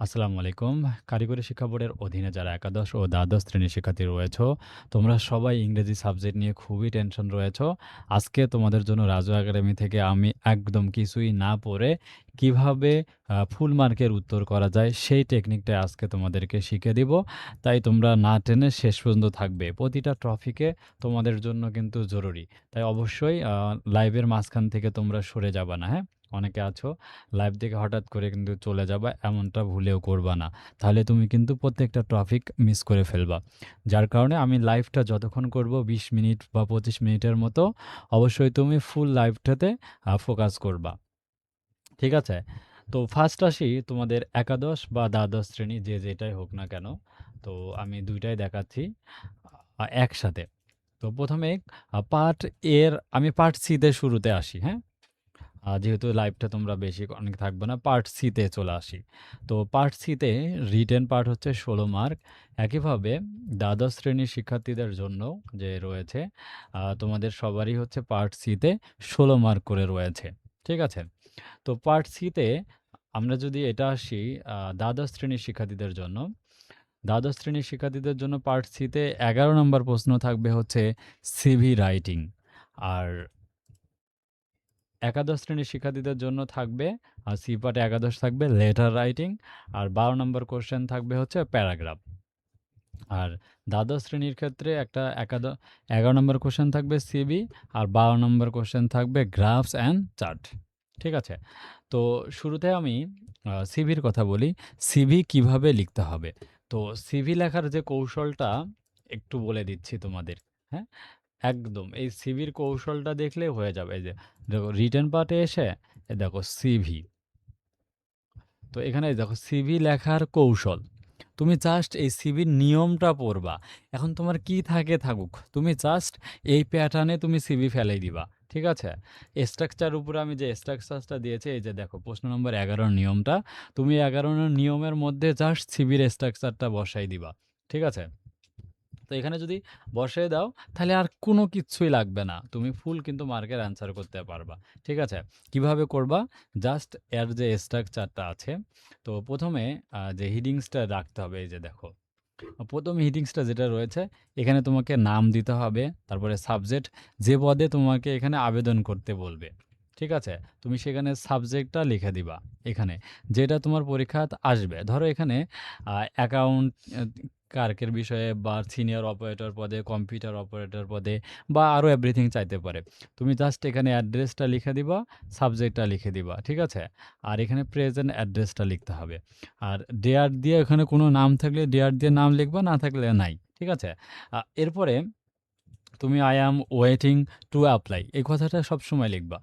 আসসালামু আলাইকুম। কারিগরি শিক্ষা বোর্ডের অধীনে যারা একাদশ ও দ্বাদশ শ্রেণীর শিক্ষার্থী রয়েছ, তোমরা সবাই ইংরেজি সাবজেক্ট নিয়ে খুবই টেনশন রয়েছ। আজকে তোমাদের জন্য রাজু একাডেমি থেকে আমি একদম কিছুই না পড়ে কিভাবে ফুল মার্কের উত্তর করা যায় সেই টেকনিকটাই আজকে তোমাদেরকে শিখিয়ে দিব। তাই তোমরা না টেনে শেষ পর্যন্ত থাকবে। প্রতিটা টপিকে তোমাদের জন্য কিন্তু জরুরি। তাই অবশ্যই লাইভের মাঝখান থেকে তোমরা সরে যাবা না, হ্যাঁ? অনেকে আছো লাইভ থেকে হঠাৎ করে কিন্তু চলে যাবা, এমনটা ভুলেও করবা না। তাহলে তুমি কিন্তু প্রত্যেকটা টপিক মিস করে ফেলবা। যার কারণে আমি লাইভটা যতক্ষণ করব ২০ মিনিট বা ২৫ মিনিটের মতো, অবশ্যই তুমি ফুল লাইভটাতে ফোকাস করবা। ঠিক আছে? তো ফার্স্ট আসি তোমাদের একাদশ বা দ্বাদশ শ্রেণী যে যেটাই হোক না কেন। তো আমি ২ টাই দেখাচ্ছি একসাথে। তো ১ম এ পার্ট এর আমি পার্ট সি তে শুরুতে আসি, হ্যাঁ? যেহেতু লাইভটা তোমরা বেশি অনেক থাকবে না, পার্ট সিতে চলে আসি। তো পার্ট সিতে রিটেন পার্ট হচ্ছে ১৬ মার্ক। একইভাবে দ্বাদশ শ্রেণীর শিক্ষার্থীদের জন্য যে রয়েছে, তোমাদের সবারই হচ্ছে পার্ট সিতে ১৬ মার্ক করে রয়েছে। ঠিক আছে? তো পার্ট সিতে আমরা যদি এটা আসি দ্বাদশ শ্রেণীর শিক্ষার্থীদের জন্য, দ্বাদশ শ্রেণীর শিক্ষার্থীদের জন্য পার্ট সিতে ১১ নম্বর প্রশ্ন থাকবে হচ্ছে সিভি রাইটিং। আর একাদশ শ্রেণীর শিক্ষার্থীদের জন্য থাকবে সি পার্টে একাদশ থাকবে লেটার রাইটিং। আর ১২ নম্বর কোশ্চেন থাকবে হচ্ছে প্যারাগ্রাফ। আর দ্বাদশ শ্রেণীর ক্ষেত্রে একটা ১১ নম্বর কোশ্চেন থাকবে সিবি। আর ১২ নম্বর কোশ্চেন থাকবে গ্রাফস অ্যান্ড চার্ট। ঠিক আছে? তো শুরুতে আমি সিভির কথা বলি। সিভি কিভাবে লিখতে হবে? তো সিভি লেখার যে কৌশলটা একটু বলে দিচ্ছি তোমাদের। হ্যাঁ? একদম এই সিভির কৌশলটা দেখলেই হয়ে যাবে। এই যে দেখো রিটেন পার্টে এসে দেখো সিভি। তো এখানে দেখো সিভি লেখার কৌশল। তুমি জাস্ট এই সিভির নিয়মটা পড়বা। এখন তোমার কি থাকে থাকুক। তুমি জাস্ট এই প্যাটার্নে তুমি সিভি ফেলেই দিবা। ঠিক আছে? স্ট্রাকচার উপরে আমি যে স্ট্রাকচারটা দিয়েছি এই যে দেখো প্রশ্ন নম্বর ১১ নিয়মটা। তুমি ১১ নিয়মের মধ্যে জাস্ট সিভির স্ট্রাকচারটা বসাই দিবা। ঠিক আছে? তো এখানে যদি বসিয়ে দাও তাহলে আর কোনো কিচ্ছুই লাগবে না। তুমি ফুল কিন্তু মার্কের অ্যান্সার করতে পারবা। ঠিক আছে? কিভাবে করবা? জাস্ট এর যে স্ট্রাকচারটা আছে, তো ১ম এ যে হেডিংসটা রাখতে হবে এই যে দেখো। ১ম হেডিংসটা যেটা রয়েছে এখানে তোমাকে নাম দিতে হবে। তারপরে সাবজেক্ট যে পদে তোমাকে এখানে আবেদন করতে বলবে। ঠিক আছে? তুমি সেখানে সাবজেক্টটা লিখে দিবা এখানে। যেটা তোমার পরীক্ষাতে আসবে। ধরো এখানে অ্যাকাউন্ট ক্লার্কের বিষয়ে বা সিনিয়র অপারেটর পদে, কম্পিউটার অপারেটর পদে বা আরও এভরিথিং চাইতে পারে। তুমি জাস্ট এখানে অ্যাড্রেসটা লিখে দিবা, সাবজেক্টটা লিখে দিবা। ঠিক আছে? আর এখানে প্রেজেন্ট অ্যাড্রেসটা লিখতে হবে। আর ডেয়ার দিয়ে এখানে কোনো নাম থাকলে ডেয়ার দিয়ে নাম লিখবা, না থাকলে নাই। ঠিক আছে? এরপরে তুমি I am waiting to apply এই কথাটা সবসময় লিখবা।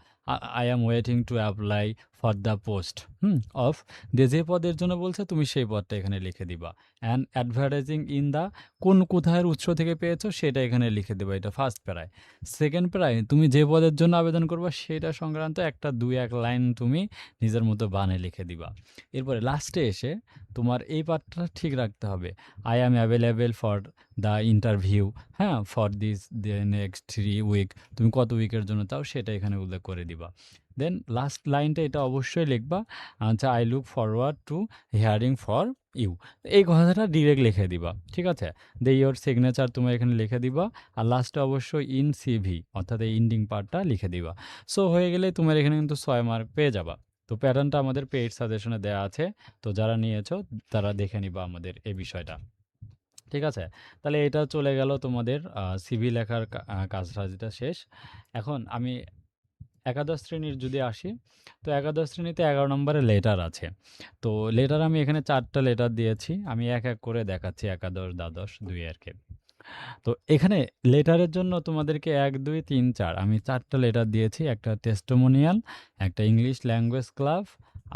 I am waiting to apply for the post of যে পদের জন্য বলছে তুমি সেই পদটা এখানে লিখে দিবা। অ্যান্ড অ্যাডভার্টাইজিং ইন দ্য কোথায় উৎস থেকে পেয়েছো সেটা এখানে লিখে দেবা। এটা ফার্স্ট প্যারায়। সেকেন্ড প্যারায় তুমি যে পদের জন্য আবেদন করবা সেটা সংক্রান্ত একটা ২-১ লাইন তুমি নিজের মতো বানিয়ে লিখে দিবা। এরপরে লাস্টে এসে তোমার এই পার্টটা ঠিক রাখতে হবে। I am available for the interview, হ্যাঁ? For this next 3 week. তুমি কত উইকের জন্য চাও সেটা এখানে উল্লেখ করে দিবা। দেন লাস্ট লাইনটা এটা অবশ্যই লিখবা, আচ্ছা I look forward to hearing for you. এই কথাটা ডিরেক্ট লিখে দিবা। ঠিক আছে? ইয়োর সিগনেচার তুমি এখানে লিখে দিবা। আর লাস্টে অবশ্যই ইন সিভি অর্থাৎ এই এন্ডিং পার্টটা লিখে দিবা। সো হয়ে গেলে তোমার এখানে কিন্তু ৬ মার্ক পেয়ে যাবা। তো প্যাটার্নটা আমাদের পেইড সাজেশনে দেয়া আছে। তো যারা নিয়েছো তারা দেখে নিবা আমাদের এই বিষয়টা। ঠিক আছে? তাহলে এটা চলে গেল তোমাদের সিভি লেখার কাজটা যেটা শেষ। এখন আমি একাদশ শ্রেণীর যদি আসি, তো একাদশ শ্রেণীতে ১১ নম্বরে লেটার আছে। তো লেটার আমি এখানে ৪ টা লেটার দিয়েছি। আমি এক, এক করে দেখাচ্ছি একাদশ, দ্বাদশ ২ এরকে। তো এখানে লেটারের জন্য তোমাদেরকে ১, ২, ৩, ৪ আমি ৪ টা লেটার দিয়েছি। একটা টেস্টিমোনিয়াল, একটা ইংলিশ ল্যাঙ্গুয়েজ ক্লাব,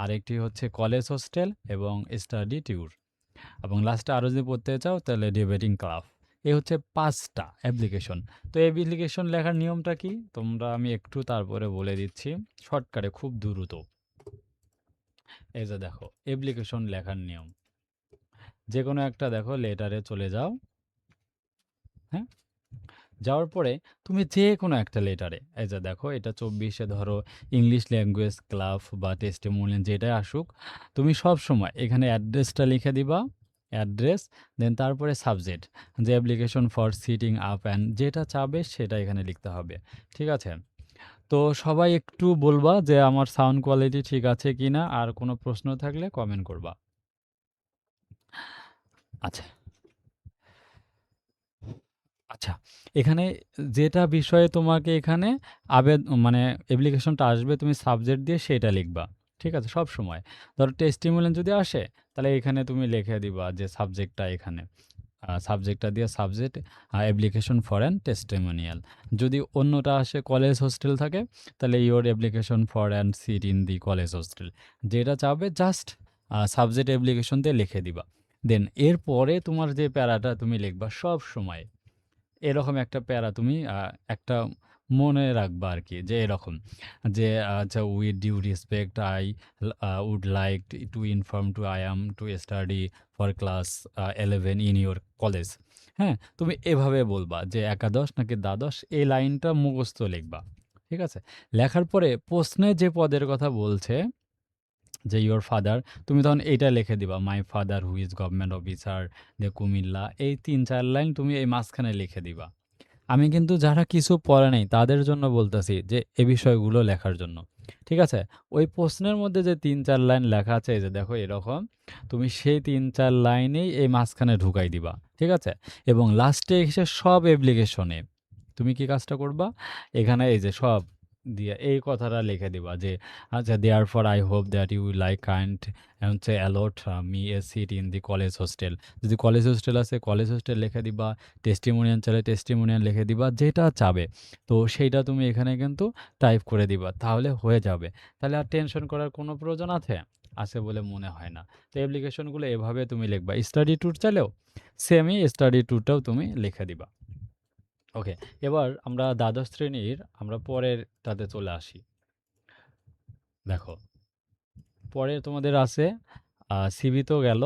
আরেকটি হচ্ছে কলেজ হোস্টেল এবং স্টাডি ট্যুর। এবং লাস্টে আরও যদি পড়তে চাও তাহলে ডিবেটিং ক্লাব। এই হচ্ছে ৫ টা অ্যাপ্লিকেশন। তো অ্যাপ্লিকেশন লেখার নিয়মটা কি? তোমরা আমি একটু তারপরে বলে দিচ্ছি শর্টকাটে খুব দ্রুত। এই যে দেখো অ্যাপ্লিকেশন লেখার নিয়ম। যেকোনো একটা দেখো লেটারে চলে যাও, হ্যাঁ? যাওয়ার পরে তুমি যেকোনো একটা লেটারে, এই যে দেখো এটা ২৪ এ ধরো ইংলিশ ল্যাঙ্গুয়েজ ক্লাব বা টেস্টিমোনিয়াল যেটাই আসুক, তুমি সবসময় এখানে অ্যাড্রেসটা লিখে দিবা, অ্যাড্রেস, দেন তারপরে সাবজেক্ট, যে application for sitting up and যেটা চাবে সেটা এখানে লিখতে হবে। ঠিক আছে? তো সবাই একটু বলবা যে আমার সাউন্ড কোয়ালিটি ঠিক আছে কিনা, আর কোনো প্রশ্ন থাকলে কমেন্ট করবা। আচ্ছা। আচ্ছা, এখানে যেটা বিষয়ে তোমাকে এখানে মানে অ্যাপ্লিকেশনটা আসবে তুমি সাবজেক্ট দিয়ে সেটা লিখবা। ঠিক আছে? সবসময়। ধরো টেস্টিমোনিয়াল যদি আসে তাহলে এখানে তুমি লিখে দিবা যে সাবজেক্টটা এখানে। সাবজেক্টটা দিয়ে subject application for an testimonial. যদি অন্যটা আসে কলেজ হোস্টেল থাকে তাহলে your application for an seat in the college hostel. যেটা চাবে জাস্ট সাবজেক্ট অ্যাপ্লিকেশন দিয়ে লিখে দিবা। দেন এরপরে তোমার যে প্যারাটা তুমি লিখবা সবসময় এরকম একটা প্যারা তুমি একটা মনে রাখবা আরকি, যে এরকম যে আচ্ছা, with due respect I would like to inform to I am to study for class 11 in your college. হ্যাঁ? তুমি এভাবে বলবা যে একাদশ নাকি দ্বাদশ এই লাইনটা মুখস্থ লিখবা। ঠিক আছে? লেখার পরে প্রশ্নে যে পদের কথা বলছে যে ইওর ফাদার, তুমি তখন এইটা লিখে দিবা, my father who is government officer the Comilla. এই ৩-৪ লাইন তুমি এই মাঝখানে লিখে দিবা। আমি কিন্তু যারা কিছু পড়ে নাই তাদের জন্য বলতেছি যে এ বিষয়গুলো লেখার জন্য। ঠিক আছে? ওই প্রশ্নের মধ্যে যে ৩-৪ লাইন লেখা আছে এই যে দেখো এরকম, তুমি সেই ৩-৪ লাইনেই এই মাঝখানে ঢুকাই দিবা। ঠিক আছে? এবং লাস্টে এসে সব অ্যাপ্লিকেশনে তুমি কি কাজটা করবা? এখানে এই যে সব দিয়ে এই কথাটা লিখে দিবা যে আচ্ছা, therefore I hope that you like kind হচ্ছে allot me a seat in the college hostel. যদি কলেজ হোস্টেল আছে কলেজ হোস্টেল লিখে দিবা, টেস্টিমোনিয়াল চাইলে টেস্টিমোনিয়াল লিখে দিবা, যেটা চাবে। তো সেইটা তুমি এখানে কিন্তু টাইপ করে দিবা। তাহলে হয়ে যাবে। তাহলে আর টেনশন করার কোনো প্রয়োজন আছে? আছে বলে মনে হয় না। তো অ্যাপ্লিকেশনগুলো এভাবে তুমি লিখবা। স্টাডি ট্যুর চাইলেও সেমই স্টাডি ট্যুরটাও তুমি লিখে দিবা। ওকে, এবার আমরা দ্বাদশ শ্রেণীর আমরা পরেরটাতে চলে আসি। দেখো, পরে তোমাদের আছে সিভি তো গেল।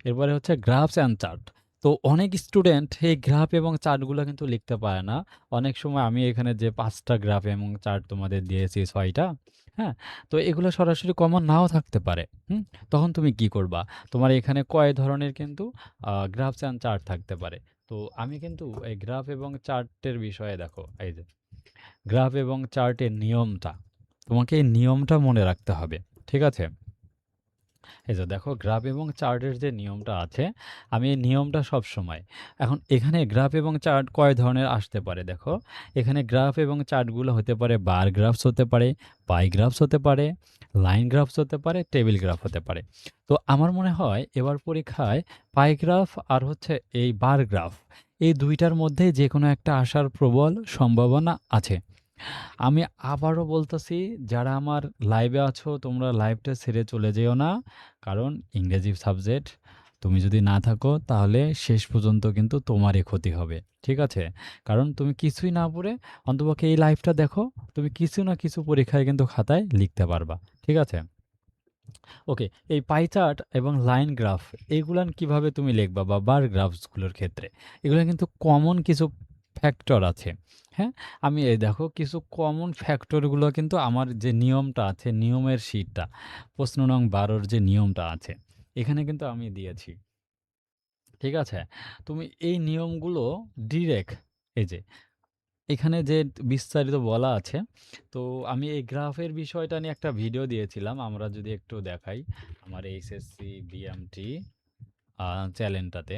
এরপরে হচ্ছে গ্রাফস অ্যান্ড চার্ট। তো অনেক স্টুডেন্ট এই গ্রাফ এবং চার্টগুলো কিন্তু লিখতে পারে না। অনেক সময় আমি এখানে যে ৫টা গ্রাফ এবং চার্ট তোমাদের দিয়েছি ৬টা, হ্যাঁ? তো এগুলো সরাসরি কমন নাও থাকতে পারে। হুম? তখন তুমি কি করবা? তোমার এখানে কয় ধরনের কিন্তু গ্রাফস অ্যান্ড চার্ট থাকতে পারে। তো আমি কিন্তু এই গ্রাফ এবং চার্টের বিষয়ে দেখো, এই যে গ্রাফ এবং চার্টের নিয়মটা, তোমাকে এই নিয়মটা মনে রাখতে হবে। ঠিক আছে? এই যে দেখো গ্রাফ এবং চার্টের যে নিয়মটা আছে, আমি এই নিয়মটা সবসময়, এখন এখানে গ্রাফ এবং চার্ট কয় ধরনের আসতে পারে দেখো, এখানে গ্রাফ এবং চার্টগুলো হতে পারে বার গ্রাফস হতে পারে, পাই গ্রাফস হতে পারে, লাইন গ্রাফস হতে পারে, টেবিল গ্রাফ হতে পারে। তো আমার মনে হয় এবার পরীক্ষায় পাই গ্রাফ আর হচ্ছে এই বার গ্রাফ, এই দুইটার মধ্যে যে কোনো একটা আসার প্রবল সম্ভাবনা আছে। আমি আবারও বলতেছি, যারা আমার লাইভে আছো তোমরা লাইভটা ছেড়ে চলে যেও না। কারণ ইংরেজি সাবজেক্ট তুমি যদি না থাকো তাহলে শেষ পর্যন্ত কিন্তু তোমারই ক্ষতি হবে। ঠিক আছে? কারণ তুমি কিছুই না পড়ে অন্তপক্ষে এই লাইভটা দেখো, তুমি কিছু না কিছু পরীক্ষায় কিন্তু খাতায় লিখতে পারবা। ঠিক আছে? ওকে, এই পাই চার্ট এবং লাইন গ্রাফ এইগুলান কিভাবে তুমি লিখবা বা বার গ্রাফসগুলোর ক্ষেত্রে, এগুলো কিন্তু কমন কিছু ফ্যাক্টর আছে। হ্যাঁ? আমি এই দেখো কিছু কমন ফ্যাক্টরগুলো কিন্তু আমার যে নিয়মটা আছে, নিয়মের শীটটা প্রশ্ন নং ১২ যে নিয়মটা আছে এখানে কিন্তু আমি দিয়েছি। ঠিক আছে? তুমি এই নিয়মগুলো ডিরেক্ট, এই যে এখানে যে বিস্তারিত বলা আছে, তো আমি এই গ্রাফের বিষয়টা নিয়ে একটা ভিডিও দিয়েছিলাম। আমরা যদি একটু দেখাই আমার এইচএসসি বিএমটি চ্যানেলটাতে,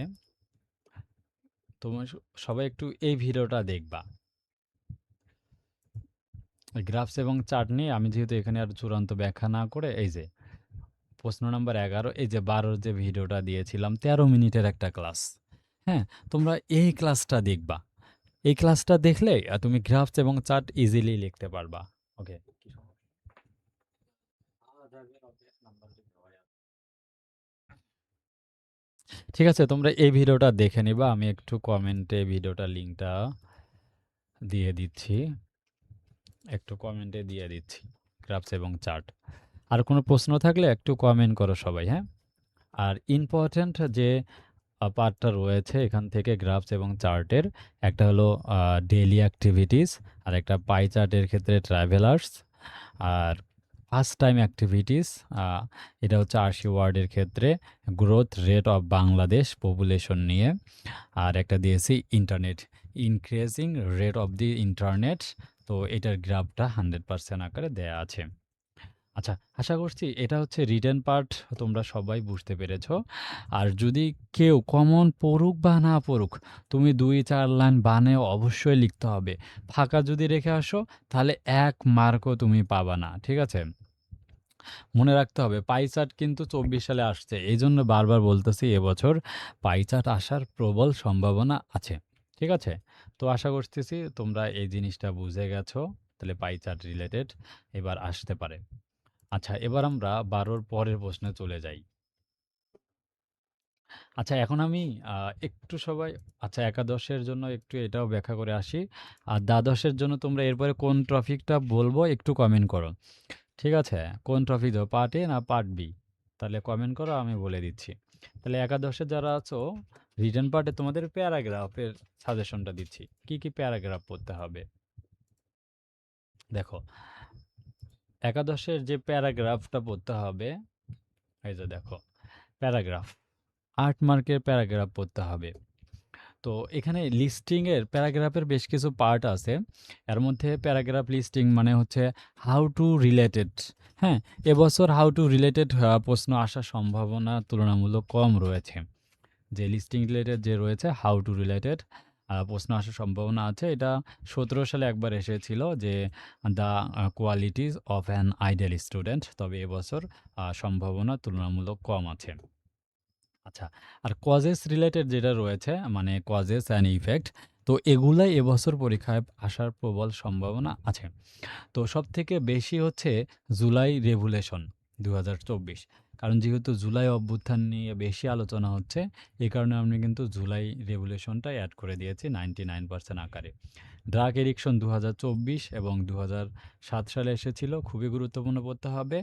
তোমরা সবাই একটু এই ভিডিওটা দেখবা। গ্রাফস এবং চার্ট নিয়ে আমি যেহেতু এখানে আর চূড়ান্ত ব্যাখ্যা না করে এই যে প্রশ্ন নাম্বার ১১ এই যে ১২ যে ভিডিওটা দিয়েছিলাম ১৩ মিনিটের একটা ক্লাস। হ্যাঁ? তোমরা এই ক্লাসটা দেখবা। এই ক্লাসটা দেখলে তুমি গ্রাফস এবং চার্ট ইজিলি লিখতে পারবা। ওকে। ঠিক আছে, তোমরা এই ভিডিওটা দেখে নিবা। আমি একটু কমেন্টে ভিডিওটার লিঙ্কটা দিয়ে দিচ্ছি। একটু কমেন্টে দিয়ে দিচ্ছি। গ্রাফস এবং চার্ট। আর কোনো প্রশ্ন থাকলে একটু কমেন্ট করো সবাই, হ্যাঁ? আর ইম্পোর্টেন্ট যে পার্টটা রয়েছে এখান থেকে গ্রাফস এবং চার্টের। একটা হলো ডেইলি অ্যাক্টিভিটিস, আর একটা পাই চার্টের ক্ষেত্রে ট্রাভেলার্স, আর ফার্স্ট টাইম অ্যাক্টিভিটিস, এটা হচ্ছে ৮০ ওয়ার্ডের ক্ষেত্রে growth rate of Bangladesh population নিয়ে। আর একটা দিয়েছি internet, increasing rate of the internet. তো এটার গ্রাফটা 100% আকারে দেয়া আছে। আচ্ছা, আশা করছি এটা হচ্ছে রিটেন পার্ট, তোমরা সবাই বুঝতে পেরেছো। আর যদি কেউ কমন পড়ুক বা না পড়ুক, তুমি ২-৪ লাইন বানায়ে অবশ্যই লিখতে হবে। ফাঁকা যদি রেখে আসো তাহলে ১ মার্কও তুমি পাবা না, ঠিক আছে? মনে রাখতে হবে পাই চার্ট কিন্তু ২৪ সালে আসছে। এইজন্য বারবার বলতেছি এবছর পাই চার্ট আসার প্রবল সম্ভাবনা আছে, ঠিক আছে? তো আশা করতেছি তোমরা এই জিনিসটা বুঝে গেছো। তাহলে পাই চার্ট রিলেটেড এবার আসতে পারে। আচ্ছা, এবার আমরা ১২র পরের প্রশ্নে চলে যাই। আচ্ছা, এখন আমি একটু সবাই, আচ্ছা, একাদশের জন্য একটু এটাও ব্যাখ্যা করে আসি। আর দ্বাদশের জন্য তোমরা এরপরে কোন টপিকটা বলবো একটু কমেন্ট করো, ঠিক আছে? কোন টপিক দেবো, পার্ট এ না পার্ট বি? তাহলে কমেন্ট করো, আমি বলে দিচ্ছি। তাহলে একাদশে যারা আছো, রিটেন পার্টে তোমাদের প্যারাগ্রাফের সাজেশনটা দিচ্ছি। কি কি প্যারাগ্রাফ পড়তে হবে দেখো। একাদশের যে প্যারাগ্রাফটা পড়তে হবে, এই যে দেখো প্যারাগ্রাফ, ৮ মার্কের প্যারাগ্রাফ পড়তে হবে। তো এখানে লিস্টিংয়ের প্যারাগ্রাফের বেশ কিছু পার্ট আছে। এর মধ্যে প্যারাগ্রাফ লিস্টিং মানে হচ্ছে হাউ টু রিলেটেড। হ্যাঁ, এবছর হাউ টু রিলেটেড প্রশ্ন আসার সম্ভাবনা তুলনামূলক কম রয়েছে। যে লিস্টিং রিলেটেড যে রয়েছে হাউ টু রিলেটেড প্রশ্ন আসার সম্ভাবনা আছে। এটা ১৭ সালে একবার এসেছিল যে the qualities of an ideal student. তবে এবছর সম্ভাবনা তুলনামূলক কম আছে। আচ্ছা, আর কজেস রিলেটেড যেটা রয়েছে মানে কজেস অ্যান্ড ইফেক্ট, তো এগুলাই এবছর পরীক্ষায় আসার প্রবল সম্ভাবনা আছে। তো সবথেকে বেশি হচ্ছে জুলাই রেভুলেশন ২০২৪, কারণ যেহেতু জুলাই অভ্যুত্থান নিয়ে বেশি আলোচনা হচ্ছে, এই কারণে আমি কিন্তু জুলাই রেভুলেশনটাই অ্যাড করে দিয়েছি 99% আকারে। ড্রাগ এডিকশন ২০২৪ এবং ২০০৭ সালে এসেছিল, খুবই গুরুত্বপূর্ণ পড়তে হবে।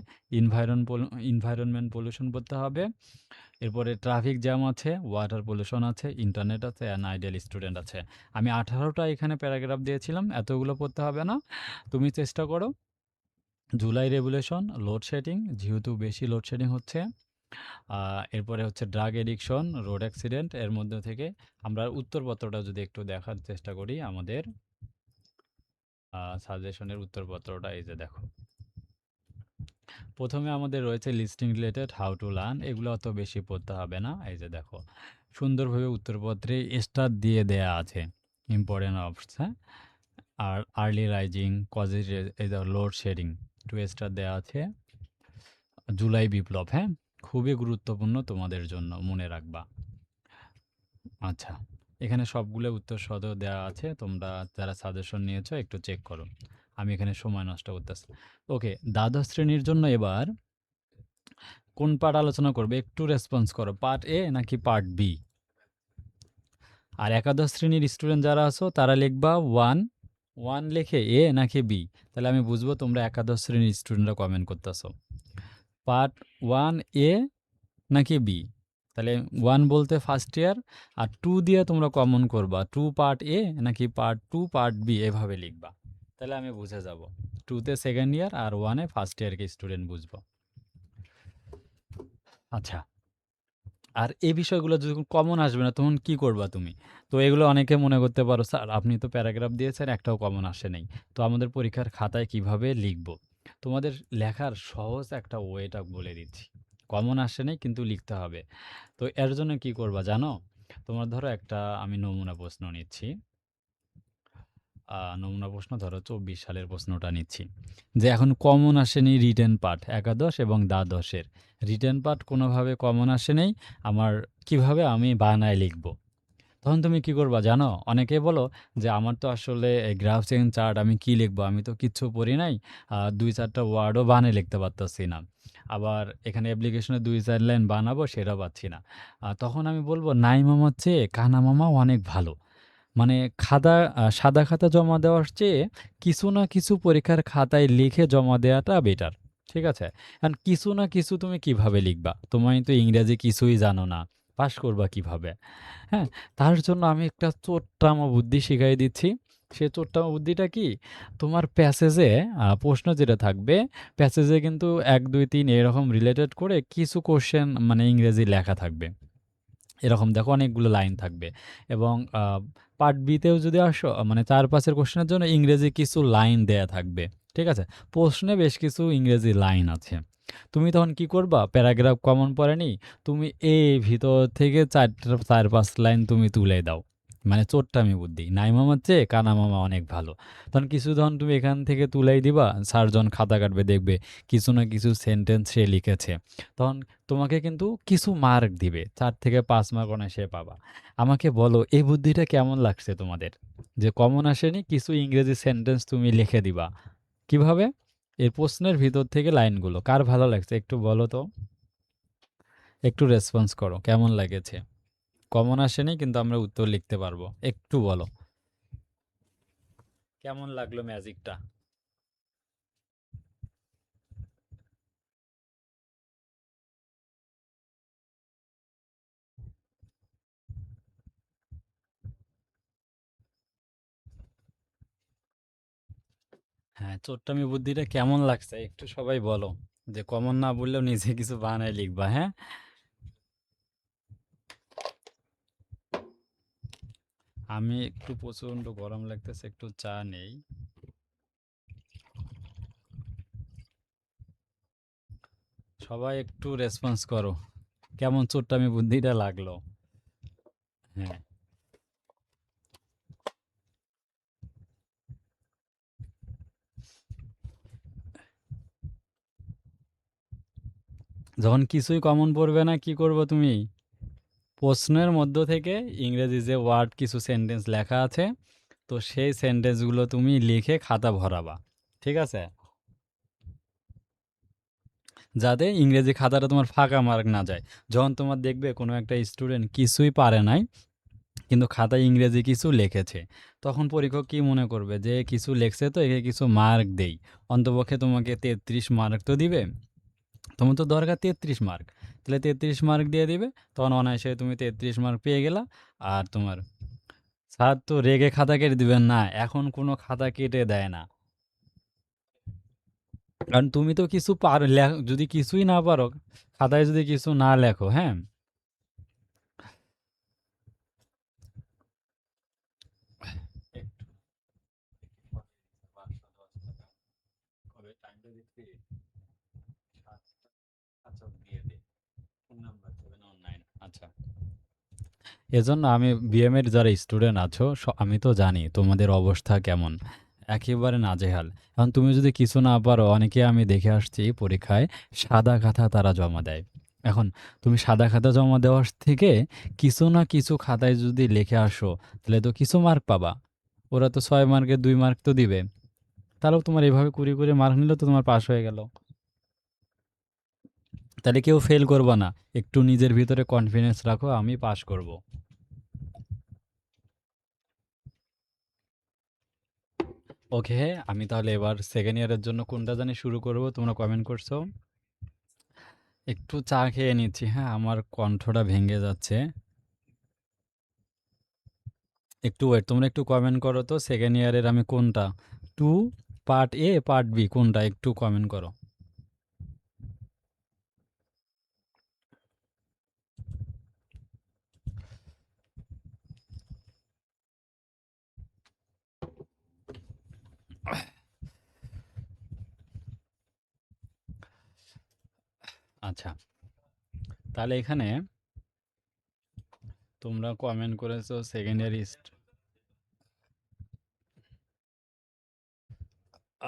ইনভায়রনমেন্ট পলিউশন পড়তে হবে। এরপরে ট্রাফিক জ্যাম আছে, ওয়াটার পলিউশন আছে, ইন্টারনেট আছে, অ্যান্ড আইডিয়াল স্টুডেন্ট আছে। আমি ১৮টা এখানে প্যারাগ্রাফ দিয়েছিলাম, এতগুলো পড়তে হবে না। তুমি চেষ্টা করো। জুলাই রেগুলেশন, লোডশেডিং, যেহেতু বেশি লোডশেডিং হচ্ছে। এরপরে হচ্ছে ড্রাগ এডিকশন, রোড অ্যাক্সিডেন্ট। এর মধ্যে থেকে আমরা উত্তরপত্রটা যদি একটু দেখার চেষ্টা করি, আমাদের সাজেশনের উত্তরপত্রটা এই যে দেখো। প্রথমে আমাদের রয়েছে listing related, how to learn, এগুলো অত বেশি পড়তে হবে না। এই যে দেখো সুন্দরভাবে উত্তরপত্রে স্টার দিয়ে দেয়া আছে ইম্পর্টেন্ট অফস, হ্যাঁ। আর আর্লি রাইজিং, কজেস, এই যে লোড শেডিং, 2 স্টার দেওয়া আছে। জুলাই বিপ্লব, হ্যাঁ, খুবই গুরুত্বপূর্ণ তোমাদের জন্য, মনে রাখবা। আচ্ছা, এখানে সবগুলো উত্তর সহ দেওয়া আছে, তোমরা যারা সাজেশন নিয়েছো একটু চেক করো, আমি এখানে সময় নষ্ট করতেছি। ওকে, দ্বাদশ শ্রেণীর জন্য এবার কোন পার্ট আলোচনা করবে একটু রেসপন্স করো, পার্ট এ নাকি পার্ট বি? আর একাদশ শ্রেণীর স্টুডেন্ট যারা আছো তারা লিখবা ওয়ান লিখে এ নাকি বি, তাহলে আমি বুঝবো তোমরা একাদশ শ্রেণীর স্টুডেন্টরা কমেন্ট করতেছো। পার্ট 1 এ নাকি বি? তাহলে 1 বলতে ফার্স্ট ইয়ার, আর 2 দিয়ে তোমরা কমন করবা 2 পার্ট এ নাকি পার্ট 2 পার্ট বি, এভাবে লিখবা। তাহলে আমি বুঝে যাব 2তে সেকেন্ড ইয়ার আর 1-এ ফার্স্ট ইয়ারকে স্টুডেন্ট বুঝবো। আচ্ছা, আর এই বিষয়গুলো যখন কমন আসবে না তখন কি করবা তুমি? তো এগুলো অনেকে মনে করতে পারো, স্যার আপনি তো প্যারাগ্রাফ দিয়েছেন, একটাও কমন আসে নাই। তো আমাদের পরীক্ষার খাতায় কিভাবে লিখবো? তোমাদের লেখার সহজ একটা ওয়েটা বলে দিচ্ছি। কমন আসে নাই কিন্তু লিখতে হবে। তো এর জন্য কি করবা জানো? তোমার ধরো একটা আমি নমুনা প্রশ্ন নিচ্ছি। নমুনা প্রশ্ন ধরো ২৪ সালের প্রশ্নটা নিচ্ছি। যে এখন কমন আসেনি রিটেন পার্ট একাদশ এবং দ্বাদশের। রিটেন পার্ট কোনোভাবে কমন আসে নাই। আমার কিভাবে আমি বানায় লিখব? তখন তুমি কি করবা জানো? অনেকে বলো যে আমার তো আসলে গ্রাফস এন্ড চার্ট, আমি কি লিখবো? আমি তো কিচ্ছু পড়ি নাই। ২-৪ টা ওয়ার্ডও বানায় লিখতে পারতেছি না। আবার এখানে অ্যাপ্লিকেশনে ২-৪ লাইন বানাবো সেটাও পাচ্ছি না। তখন আমি বলবো নাই মামার চেয়ে কানা মামা অনেক ভালো। মানে সাদা খাতা জমা দেওয়ার চেয়ে কিছু না কিছু পরীক্ষার খাতায় লিখে জমা দেওয়াটা বেটার। ঠিক আছে? এখন কিছু না কিছু তুমি কিভাবে লিখবা? তুমি তো ইংরেজি কিছুই জানো না। পাস করবা কিভাবে? হ্যাঁ? তার জন্য আমি একটা চোট্টামো বুদ্ধি শিখাই দিচ্ছি। সে চোট্টামো বুদ্ধিটা কি? তোমার প্যাসেজে প্রশ্ন যেটা থাকবে, প্যাসেজে কিন্তু ১, ২, ৩ এরকম রিলেটেড করে কিছু কোয়েশ্চেন মানে ইংরেজি লেখা থাকবে। এরকম দেখো অনেকগুলো লাইন থাকবে এবং পার্ট বিতেও যদি আসো মানে ৪-৫ এর কোয়েশ্চেনের জন্য ইংরেজি কিছু লাইন দেয়া থাকবে। ঠিক আছে? প্রশ্নে বেশ কিছু ইংরেজি লাইন আছে। তুমি তখন কি করবা? প্যারাগ্রাফ কমন পড়েনি, তুমি ভিতর থেকে ৪-৫ লাইন তুমি তুলে দাও। মানে চোট্টামি বুদ্ধি। নাই মামার চেয়ে কানা মামা অনেক ভালো। তখন কিছু যখন তুমি এখান থেকে তুলেই দিবা, স্যার যখন খাতা কাটবে দেখবে কিছু না কিছু সেন্টেন্স সে লিখেছে। তখন তোমাকে কিন্তু কিছু মার্ক দিবে। ৪ থেকে ৫ মার্ক অনায়াসে পাবা। আমাকে বলো এই বুদ্ধিটা কেমন লাগছে তোমাদের? যে কমন আসেনি কিছু ইংরেজি সেন্টেন্স তুমি লিখে দিবা। কিভাবে? এই প্রশ্নের ভিতর থেকে লাইনগুলো। কার ভালো লাগছে একটু বলো তো? একটু রেসপন্স করো। কেমন লেগেছে? কমন আসেনি কিন্তু আমরা উত্তর লিখতে পারবো। একটু বলো। কেমন লাগলো ম্যাজিকটা? হ্যাঁ, চোট্টামি বুদ্ধিটা কেমন লাগছে? একটু সবাই বলো। যে কমন না বললেও নিজে কিছু বানায় লিখবা, হ্যাঁ? আমি একটু প্রচণ্ড গরম লাগতেছে, একটু চা নেই। সবাই একটু রেসপন্স করো। কেমন চোট্টামি বুদ্ধিটা লাগলো? হ্যাঁ, যখন কিছুই কমন পড়বে না কি করবো তুমি? প্রশ্নের মধ্য থেকে ইংরেজি যে ওয়ার্ড কিছু সেন্টেন্স লেখা আছে, তো সেই সেন্টেন্সগুলো তুমি লিখে খাতা ভরাবা। ঠিক আছে? যাতে ইংরেজি খাতাটা তোমার ফাঁকা মার্ক না যায়। যখন তোমার দেখবে কোনো একটা স্টুডেন্ট কিছুই পারে নাই কিন্তু খাতায় ইংরেজি কিছু লিখেছে, তখন পরীক্ষক কি মনে করবে যে কিছু লিখছে তো একে কিছু মার্ক দেই। অন্তপক্ষে তোমাকে ৩৩ মার্ক তো দিবে। তোমার তো দরকার ৩৩ মার্ক। তাহলে ৩৩ মার্ক দিয়ে দিবে। তখন অনায়াসে তুমি ৩৩ মার্ক পেয়ে গেলা। আর তোমার স্যার তো রেগে খাতা কেটে দিবেন না। এখন কোনো খাতা কেটে দেয় না। কারণ তুমি তো কিছু যদি কিছুই না পারো, খাতায় যদি কিছু না লেখো, হ্যাঁ? একটু কবে টাইমটা দেখবি? আচ্ছা দিয়ে দে। ফোন নাম্বার 719 আচ্ছা। এজন্য আমি বিএম এর যারা স্টুডেন্ট আছো আমি তো জানি তোমাদের অবস্থা কেমন। একেবারে নাজেহাল। এখন তুমি যদি কিছু না পারো অনেকে আমি দেখে আসছি পরীক্ষায় সাদা খাতা তারা জমা দেয়। এখন তুমি সাদা খাতা জমা দেওয়ার থেকে কিছু না কিছু খাতায় যদি লিখে আসো তাহলে তো কিছু মার্ক পাবা। ওরা তো ৬ মার্কের ২ মার্ক তো দিবে। তাহলেও তোমার এভাবে কুড়ি মার্ক নিলে তো তোমার পাস হয়ে গেল। তাহলে কেউ ফেল করবা না। একটু নিজের ভিতরে কনফিডেন্স রাখো আমি পাস করব। ওকে, আমি তাহলে এবার সেকেন্ড ইয়ারের জন্য কোনটা জানি শুরু করব তোমরা কমেন্ট করছো। একটু চা খেয়ে নিচ্ছি, হ্যাঁ? আমার কণ্ঠটা ভেঙে যাচ্ছে। একটু ওয়েট, তোমরা একটু কমেন্ট করো তো সেকেন্ড ইয়ারের আমি কোনটা 2 পার্ট এ পার্ট বি কোনটা একটু কমেন্ট করো। আচ্ছা, তাহলে এখানে তোমরা কমেন্ট করেছো সেকেন্ড ইয়ার ইস্ট।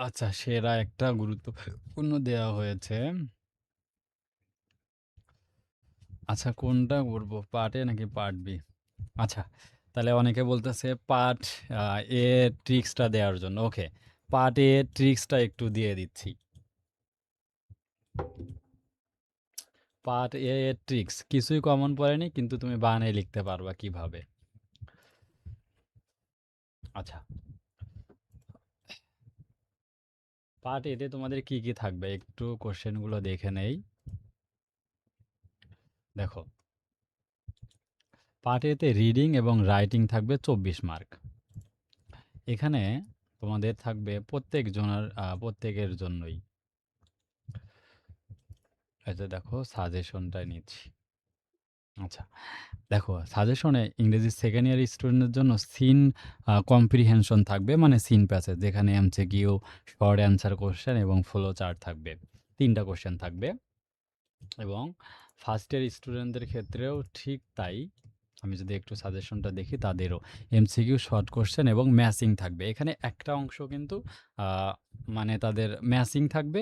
আচ্ছা, সেরা একটা গুরুত্বপূর্ণ দেওয়া হয়েছে। আচ্ছা, কোনটা করবো পার্ট এ নাকি পার্ট বি? আচ্ছা, তাহলে অনেকে বলতেছে পার্ট এ ট্রিক্সটা দেওয়ার জন্য। ওকে, পার্ট এ ট্রিক্সটা একটু দিয়ে দিচ্ছি। পার্ট এ এর ট্রিক্স কিছুই কমন পড়েনি কিন্তু তুমি বানায় লিখতে পারবা কিভাবে। আচ্ছা, পার্ট এতে তোমাদের কি কি থাকবে একটু কোশ্চেনগুলো দেখে নেই। দেখো, পার্ট এতে রিডিং এবং রাইটিং থাকবে 24 মার্ক। এখানে তোমাদের থাকবে প্রত্যেকের জন্যই। এই যে দেখো সাজেশনটা নিচ্ছি। আচ্ছা, দেখো সাজেশনে ইংরেজি সেকেন্ড ইয়ার স্টুডেন্টের জন্য সিন কম্প্রিহেনশন থাকবে, মানে সিন প্যাসেজ, যেখানে এমসিকিউ, শর্ট অ্যান্সার কোশ্চেন এবং ফ্লো চার্ট থাকবে। 3টা কোশ্চেন থাকবে। এবং ফার্স্ট ইয়ার স্টুডেন্টদের ক্ষেত্রেও ঠিক তাই। আমি যদি একটু সাজেশনটা দেখি, তাদেরও এমসিকিউ, শর্ট কোশ্চেন এবং ম্যাচিং থাকবে। এখানে একটা অংশ কিন্তু মানে তাদের ম্যাচিং থাকবে,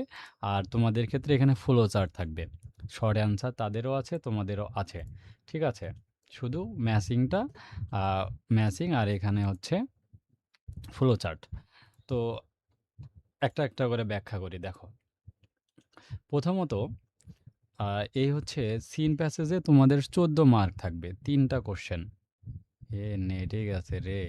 আর তোমাদের ক্ষেত্রে এখানে ফ্লো চার্ট থাকবে। শর্ট অ্যান্সার তাদেরও আছে, তোমাদেরও আছে। ঠিক আছে? শুধু ম্যাচিংটা ম্যাচিং, আর এখানে হচ্ছে ফ্লো চার্ট। তো একটা করে ব্যাখ্যা করি, দেখো। প্রথমত এই হচ্ছে সিন প্যাসেজে তোমাদের 14 মার্ক থাকবে, 3টা কোশ্চেন। নেটে গেছে রে।